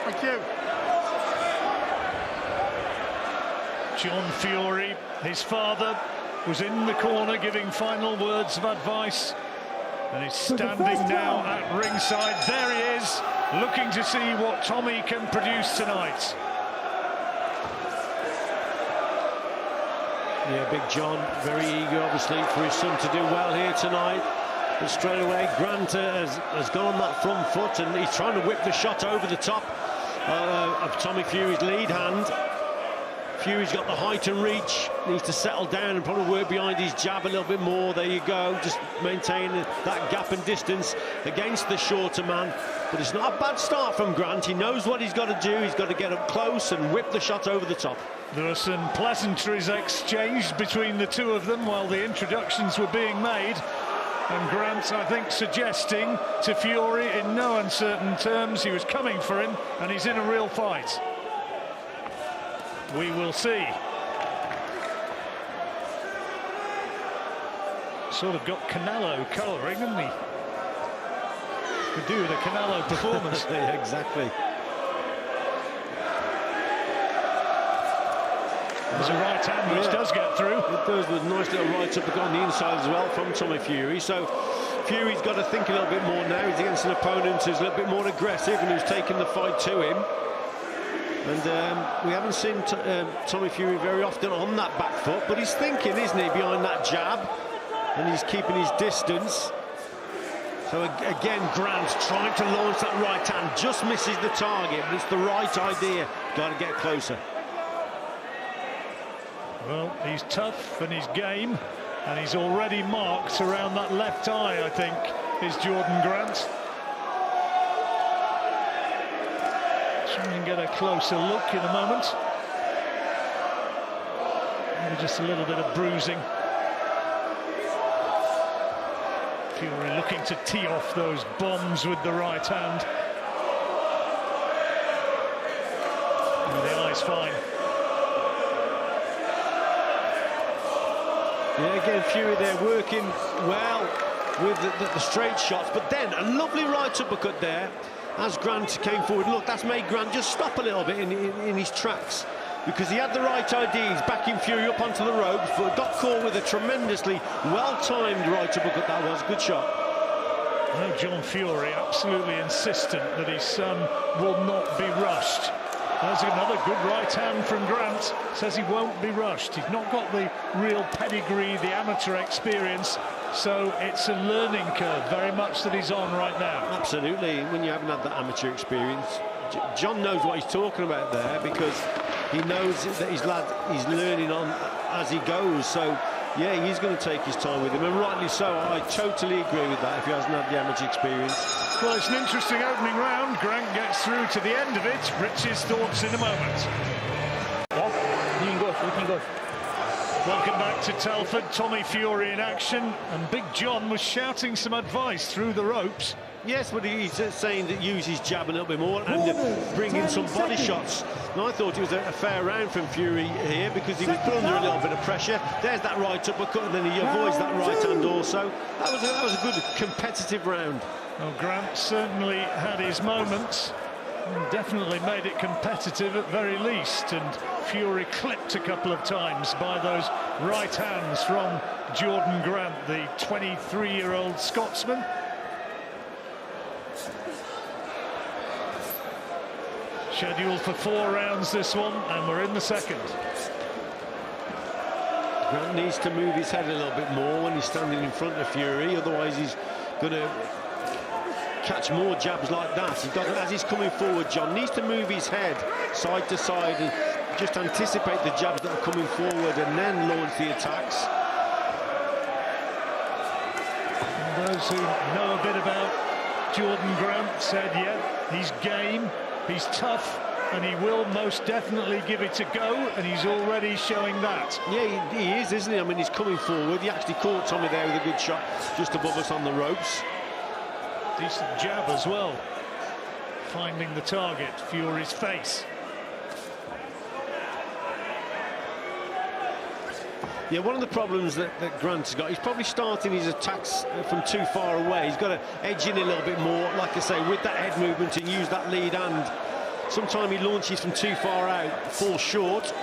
Thank you. John Fury, his father, was in the corner giving final words of advice, and he's standing now at ringside. There he is, looking to see what Tommy can produce tonight. Yeah, Big John, very eager, obviously, for his son to do well here tonight. But straight away, Grant has gone on that front foot, and he's trying to whip the shot over the top of Tommy Fury's lead hand. Fury's got the height and reach, needs to settle down and probably work behind his jab a little bit more. There you go, just maintain that gap and distance against the shorter man. But it's not a bad start from Grant. He knows what he's got to do. He's got to get up close and whip the shot over the top. There are some pleasantries exchanged between the two of them while the introductions were being made. And Grant, I think, suggesting to Fury in no uncertain terms he was coming for him and he's in a real fight. We will see. Sort of got Canelo colouring, hasn't he? Could do with a Canelo performance. Yeah, exactly. There's a right hand which does get through. It does, with a nice little right uppercut on the inside as well from Tommy Fury. So Fury's got to think a little bit more now. He's against an opponent who's a little bit more aggressive and who's taken the fight to him. And we haven't seen Tommy Fury very often on that back foot, but he's thinking, isn't he, behind that jab, and he's keeping his distance. So again, Grant trying to launch that right hand, just misses the target, but it's the right idea. Got to get closer. Well, he's tough and he's game, and he's already marked around that left eye, I think, is Jordan Grant. Try and get a closer look in a moment. Maybe just a little bit of bruising. Fury looking to tee off those bombs with the right hand. And the eye's fine. Yeah, again, Fury there working well with the straight shots, but then a lovely right uppercut there as Grant came forward. Look, that's made Grant just stop a little bit in his tracks, because he had the right idea. He's backing Fury up onto the ropes, but got caught with a tremendously well-timed right uppercut. That was a good shot. No, John Fury absolutely insistent that his son will not be rushed. There's another good right hand from Grant. Says he won't be rushed. He's not got the real pedigree, the amateur experience, so it's a learning curve very much that he's on right now. Absolutely. When you haven't had that amateur experience, John knows what he's talking about there, because he knows that his lad is learning on as he goes. So yeah, he's going to take his time with him, and rightly so. I totally agree with that if he hasn't had the amateur experience. Well, it's an interesting opening round. Grant gets through to the end of it. Rich's thoughts in a moment. Yeah, you can go. Welcome back to Telford. Tommy Fury in action, and Big John was shouting some advice through the ropes. Yes, but he's saying that use his jab a little bit more and bring in some body shots. And I thought it was a fair round from Fury here, because he was put under a little bit of pressure. There's that right uppercut, and then he avoids that right hand also. That was a good competitive round. Well, Grant certainly had his moments, and definitely made it competitive at very least, and Fury clipped a couple of times by those right hands from Jordan Grant, the 23-year-old Scotsman. Scheduled for 4 rounds this one, and we're in the second. Grant needs to move his head a little bit more when he's standing in front of Fury, otherwise he's going to catch more jabs like that. He doesn't, as he's coming forward, John needs to move his head side to side and just anticipate the jabs that are coming forward and then launch the attacks. And those who know a bit about Jordan Grant said, yeah, he's game, he's tough, and he will most definitely give it a go, and he's already showing that. Yeah, he is, isn't he? I mean, he's coming forward. He actually caught Tommy there with a good shot just above us on the ropes. Decent jab as well, finding the target, Fury's face. Yeah, one of the problems that Grant's got, he's probably starting his attacks from too far away. He's got to edge in a little bit more, like I say, with that head movement, and use that lead hand sometimes he launches from too far out, falls short,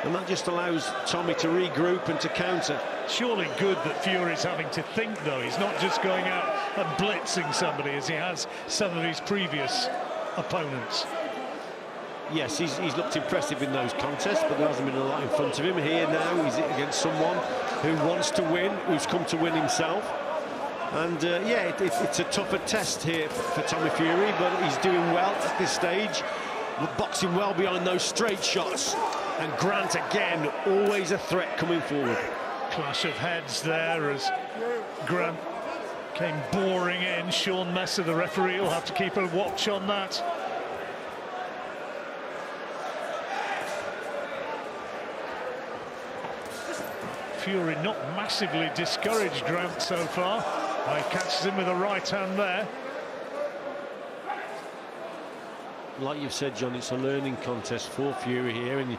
and that just allows Tommy to regroup and to counter. Surely good that Fury's having to think, though. He's not just going out and blitzing somebody as he has some of his previous opponents. Yes, he's looked impressive in those contests, but there hasn't been a lot in front of him. Here now, he's against someone who wants to win, who's come to win himself. And yeah, it's a tougher test here for Tommy Fury, but he's doing well at this stage, boxing well behind those straight shots. And Grant again, always a threat coming forward. Clash of heads there as Grant came boring in. Sean Messer, the referee, will have to keep a watch on that. Fury not massively discouraged Grant so far. He catches him with a right hand there. Like you've said, John, it's a learning contest for Fury here, and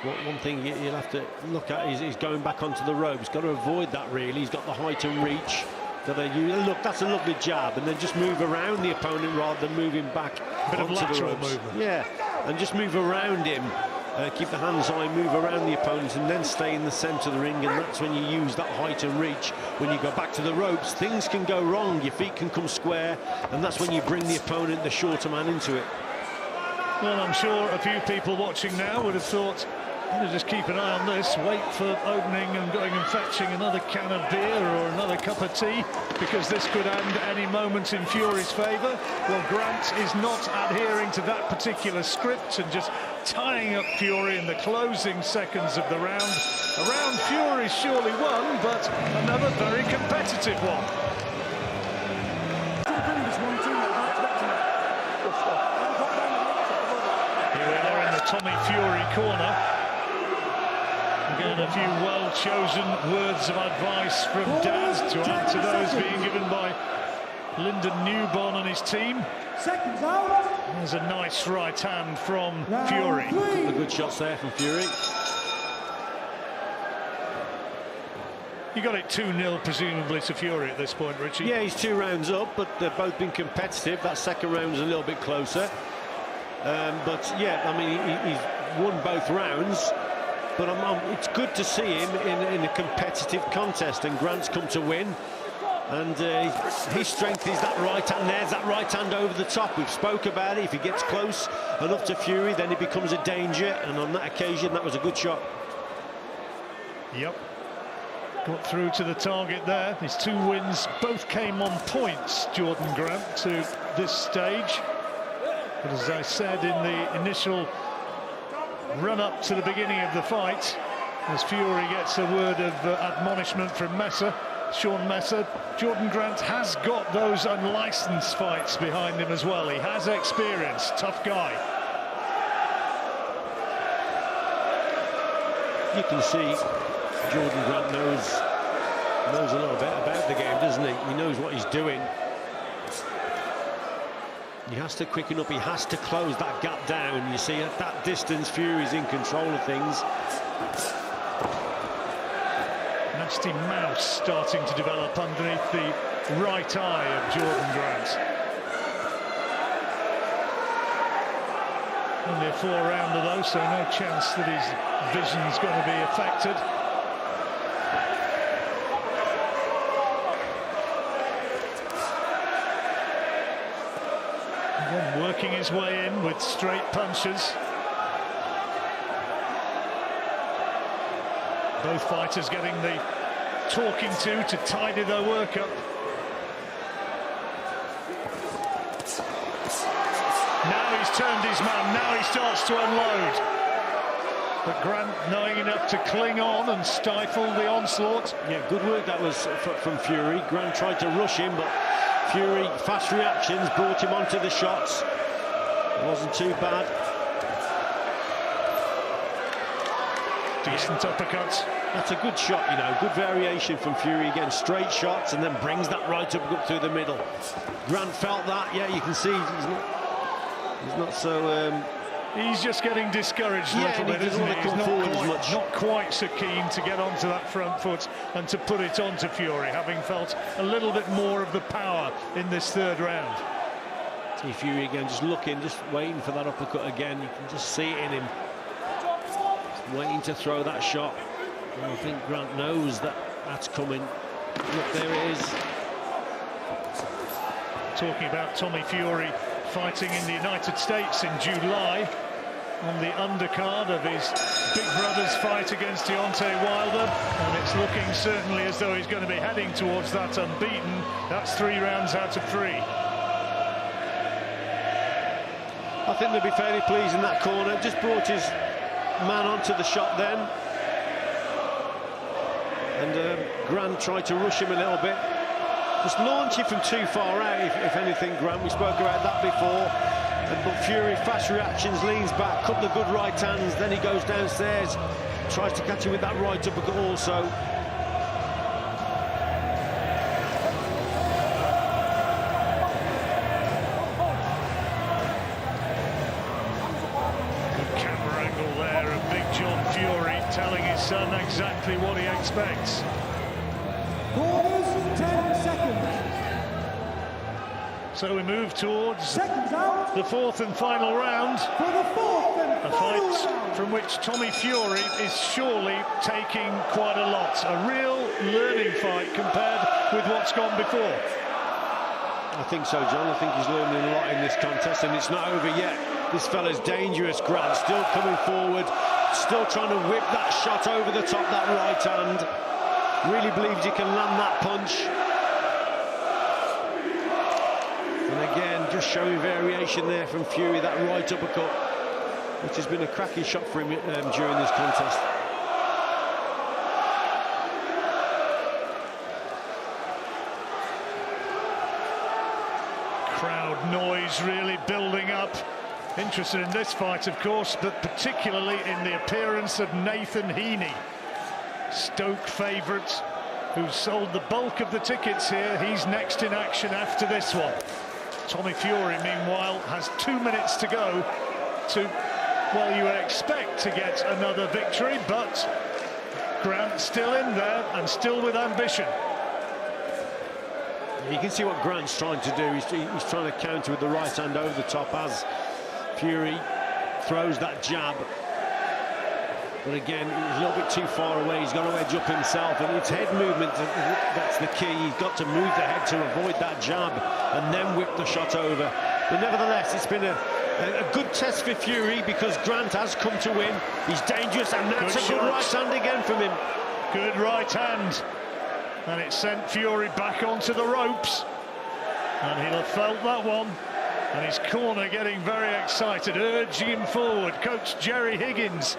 one thing you'll have to look at is going back onto the ropes. Got to avoid that, really. He's got the height and reach that they use. Look, that's a lovely jab, and then just move around the opponent rather than moving back onto the ropes. Movement. Yeah, and just move around him. Keep the hands high, move around the opponent, and then stay in the centre of the ring, and that's when you use that height and reach. When you go back to the ropes, things can go wrong. Your feet can come square, and that's when you bring the opponent, the shorter man, into it. Well, I'm sure a few people watching now would have thought, just keep an eye on this, wait for opening and going and fetching another can of beer or another cup of tea, because this could end any moment in Fury's favour. Well, Grant is not adhering to that particular script and just tying up Fury in the closing seconds of the round. A round Fury surely won, but another very competitive one. Here we are in the Tommy Fury corner. Again, a few well-chosen words of advice from Dad to add to those being given by Lyndon Newborn and his team. There's a nice right hand from Fury. Couple of good shots there from Fury. You got it 2-0 presumably to Fury at this point, Richie. Yeah, he's 2 rounds up, but they've both been competitive. That second round was a little bit closer. But yeah, I mean, he's won both rounds. But it's good to see him in a competitive contest, and Grant's come to win. And his strength is that right hand. There's that right hand over the top. We've spoke about it. If he gets close enough to Fury, then he becomes a danger. And on that occasion, that was a good shot. Yep. Got through to the target there. His 2 wins both came on points, Jordan Grant, to this stage. But as I said in the initial run-up to the beginning of the fight, as Fury gets a word of admonishment from Messer, Sean Messer, Jordan Grant has got those unlicensed fights behind him as well. He has experience, tough guy. You can see Jordan Grant knows a little bit about the game, doesn't he? He knows what he's doing. He has to quicken up, he has to close that gap down. You see, at that distance, Fury's in control of things. Nasty mouse starting to develop underneath the right eye of Jordan Grant. Only a 4-rounder though, so no chance that his vision's going to be affected. Again, working his way in with straight punches. Both fighters getting the talking to tidy their work up. Now he's turned his man, now he starts to unload. But Grant knowing enough to cling on and stifle the onslaught. Yeah, good work that was from Fury. Grant tried to rush him, but Fury, fast reactions, brought him onto the shots. It wasn't too bad. Decent uppercuts. That's a good shot, you know, good variation from Fury. Again, straight shots and then brings that right up through the middle. Grant felt that, yeah, you can see he's not so... He's just getting discouraged a little bit, isn't he? He's not quite so keen to get onto that front foot and to put it onto Fury, having felt a little bit more of the power in this third round. See Fury again, just looking, just waiting for that uppercut again. You can just see it in him. Just waiting to throw that shot. And I think Grant knows that that's coming. Look, there it is. Talking about Tommy Fury fighting in the United States in July on the undercard of his big brother's fight against Deontay Wilder, and it's looking certainly as though he's going to be heading towards that unbeaten. That's 3 rounds out of 3. I think they'll be fairly pleased in that corner. Just brought his man onto the shot then. And Grant tried to rush him a little bit. Just launching from too far out, if anything, Grant. We spoke about that before. But Fury, fast reactions, leans back, couple of good right hands, then he goes downstairs, tries to catch him with that right uppercut also. Good camera angle there of Big John Fury telling his son exactly what he expects. Quarters, 10 seconds. So we move towards the 4th and final round. For the 4th and A final fight round. from which Tommy Fury is surely taking quite a lot. A real learning fight compared with what's gone before. I think so, John. I think he's learning a lot in this contest, and it's not over yet. This fella's dangerous, Grant. Still coming forward, still trying to whip that shot over the top, that right hand. Really believes he can land that punch. And again, just showing variation there from Fury, that right uppercut, which has been a cracking shot for him during this contest. Crowd noise really building up. Interested in this fight, of course, but particularly in the appearance of Nathan Heaney. Stoke favourite, who sold the bulk of the tickets here. He's next in action after this one. Tommy Fury, meanwhile, has 2 minutes to go to, well, you would expect to get another victory, but Grant still in there and still with ambition. You can see what Grant's trying to do. He's trying to counter with the right hand over the top as Fury throws that jab. But again, he's a little bit too far away. He's got to edge up himself, and it's head movement that's the key. He's got to move the head to avoid that jab and then whip the shot over. But nevertheless, it's been a good test for Fury because Grant has come to win. He's dangerous, and that's a good right hand again from him. Good right hand. And it sent Fury back onto the ropes. And he'll have felt that one. And his corner getting very excited, urging him forward. Coach Jerry Higgins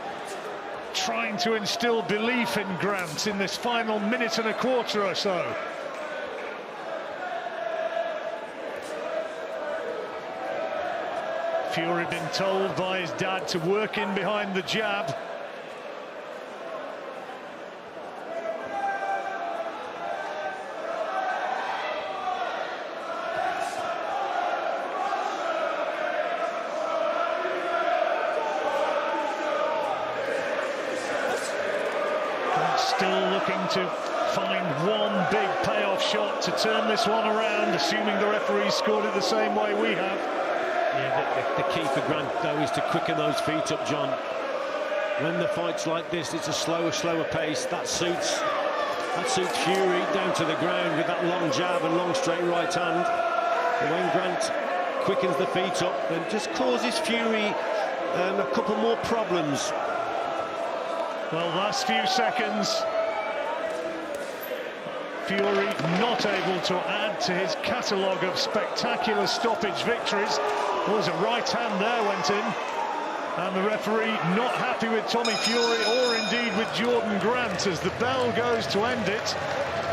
trying to instill belief in Grant in this final minute and a quarter or so. Fury been told by his dad to work in behind the jab. Still looking to find one big payoff shot to turn this one around, assuming the referee scored it the same way we have. Yeah, the key for Grant, though, is to quicken those feet up, John. When the fight's like this, it's a slower pace. That suits Fury down to the ground with that long jab and long straight right hand. But when Grant quickens the feet up, then just causes Fury a couple more problems. Well, last few seconds, Fury not able to add to his catalogue of spectacular stoppage victories. There was a right hand there went in, and the referee not happy with Tommy Fury or indeed with Jordan Grant as the bell goes to end it.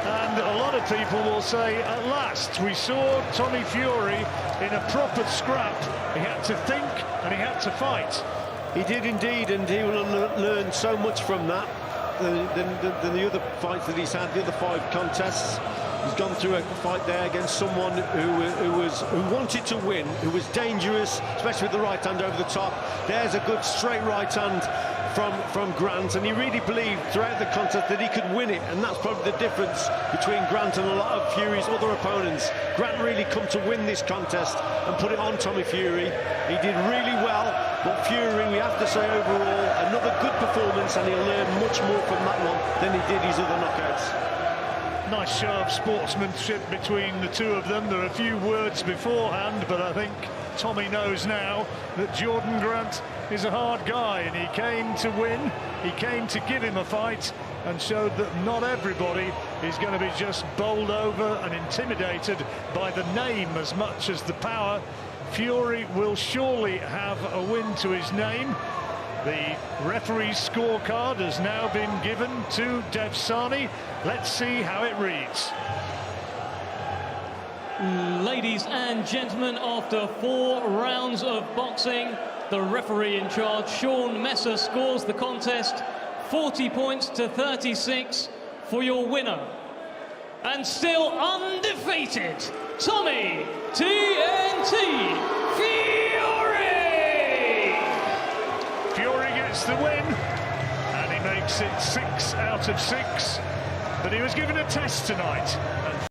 And a lot of people will say, at last we saw Tommy Fury in a proper scrap. He had to think and he had to fight. He did indeed, and he will learn so much from that than the other fights that he's had, the other 5 contests. He's gone through a fight there against someone who wanted to win, who was dangerous, especially with the right hand over the top. There's a good straight right hand from Grant, and he really believed throughout the contest that he could win it, and that's probably the difference between Grant and a lot of Fury's other opponents. Grant really come to win this contest and put it on Tommy Fury. He did really well, but Fury, we have to say overall, another good performance, and he'll learn much more from that one than he did his other knockouts. Nice show of sportsmanship between the two of them. There are a few words beforehand, but I think Tommy knows now that Jordan Grant is a hard guy, and he came to win. He came to give him a fight and showed that not everybody is going to be just bowled over and intimidated by the name as much as the power. Fury will surely have a win to his name. The referee's scorecard has now been given to Dev Sani. Let's see how it reads. Ladies and gentlemen, after 4 rounds of boxing, the referee in charge, Sean Messer, scores the contest 40 points to 36 for your winner. And still undefeated, Tommy TNT Fury! Fury gets the win, and he makes it 6 out of 6. But he was given a test tonight.